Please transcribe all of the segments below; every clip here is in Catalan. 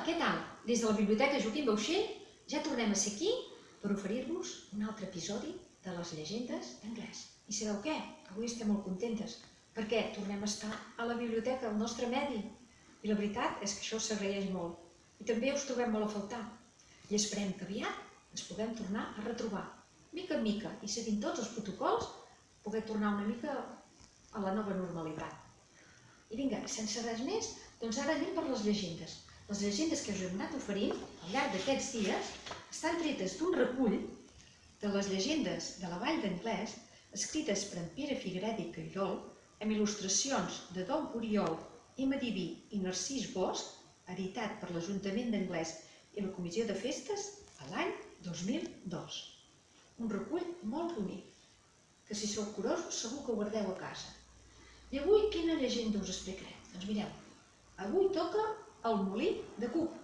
què tal? Des de la Biblioteca Joaquim Bauxell ja tornem a ser aquí per oferir-vos un altre episodi de les llegendes d'anglès. I sabeu què? Avui estem molt contentes perquè tornem a estar a la biblioteca, al nostre medi. I la veritat és que això s'agraeix molt. I també us trobem molt a faltar. I esperem que aviat ens puguem tornar a retrobar, mica en mica, i seguint tots els protocols, poder tornar una mica a la nova normalitat. I vinga, sense res més, doncs ara anem per les llegendes. Les llegendes que us hem anat oferint al llarg d'aquests dies estan tretes d'un recull de les llegendes de la Vall d'Anglès, escrites per en Pere Figueret i Cairol, amb il·lustracions de Dom Oriol, M. Diví i Narcís Bosch, editat per l'Ajuntament d'Anglès i la Comissió de Festes a l'any 2002. Un recull molt bonic, que si sou curosos segur que ho guardeu a casa. I avui quina llegenda us explicarem? Doncs mireu, avui toca el Molí de Cup,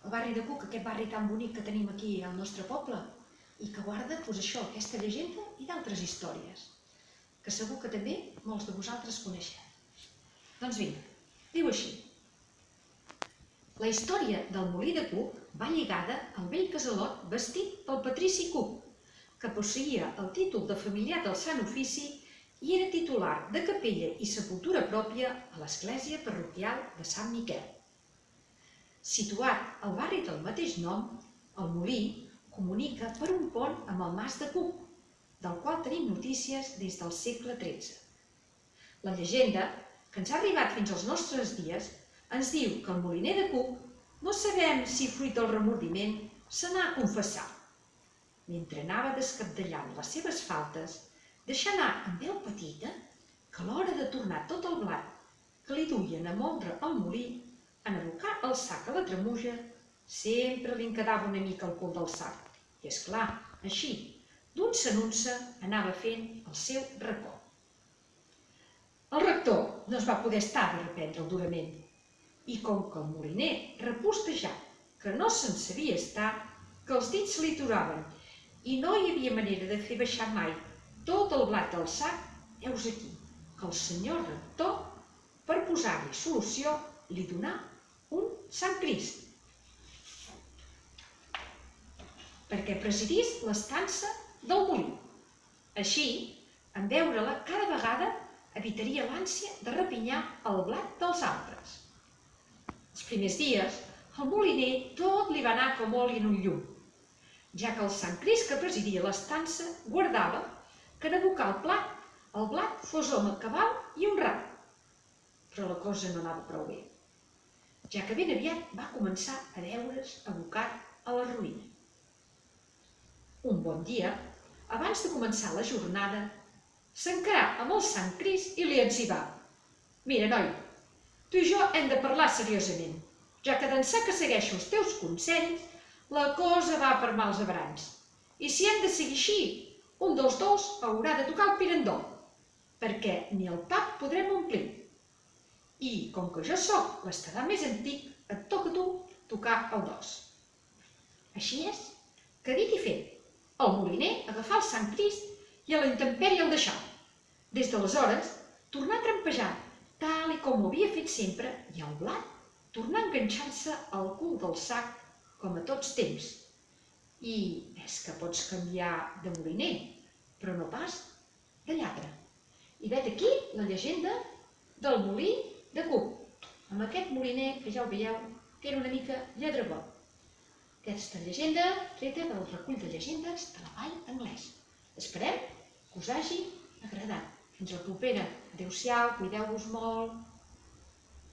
el barri de Cup, aquest barri tan bonic que tenim aquí al nostre poble, i que guarda aquesta llegenda i d'altres històries, que segur que també molts de vosaltres coneixeu. Doncs vinga, diu així. La història del Molí de Cup va lligada al vell casalot bastit pel patrici Cup, que posseïa el títol de familiar del Sant Ofici i era titular de capella i sepultura pròpia a l'església parroquial de Sant Miquel. Situat al barri del mateix nom, el molí comunica per un pont amb el Mas de Cup, del qual tenim notícies des del segle XIII. La llegenda, que ens ha arribat fins als nostres dies, ens diu que el moliner de Cup, no sabem si fruit del remordiment, se n'ha a confessar. Mentre anava descabdellant les seves faltes, deixà anar amb veu petita que a l'hora de tornar tot el blat que li duien a moldre al molí, en abocar el sac a la tremuja, sempre li en quedava una mica al cul del sac. I és clar, així, d'unça en unça, anava fent el seu racó. El rector no es va poder estar de reprendre'l durament, i com que el moliner repostejat, que no se'n sabia estar, que els dits se li aturaven i no hi havia manera de fer baixar mai tot el blat del sac, heus aquí que el senyor rector, per posar-li solució, li donà un Sant Crist, perquè presidís l'estança del molí. Així, en veure-la cada vegada, evitaria l'ànsia de repinyar el blat dels altres. Els primers dies, al moliner tot li va anar com oli en un llum, ja que el Sant Crist que presidia l'estança guardava que en abocar el blat fos home cabal i honrat. Però la cosa no anava prou bé, ja que ben aviat va començar a veure's abocat a la ruïna. Un bon dia, abans de començar la jornada, s'encarà amb el Sant Crist i li etzibà: «Mira, noi, tu i jo hem de parlar seriosament, ja que d'ençà que segueixo els teus consells, la cosa va per mals abrans. I si hem de seguir així, un dels dos haurà de tocar el pirandó, perquè ni el pap podrem omplir. I, com que jo sóc l'estadà més antic, et toca a tu tocar el dos». Així és que, dit i fet, el moliner agafà el Sant Crist i a la intempèrie el deixà. Des d'aleshores, tornà a trampejar, tal i com ho havia fet sempre, i el blat tornà a enganxar-se al cul del sac com a tots temps. I és que pots canviar de moliner, però no pas de lladre. I vet aquí la llegenda del Molí de Cup, amb aquest moliner que ja ho veieu que era una mica lladrebot. Aquesta llegenda treta del recull de llegendes de la Vall d'Anglès. Esperem que us hagi agradat. Fins la propera. Adéu-siau, cuideu-vos molt.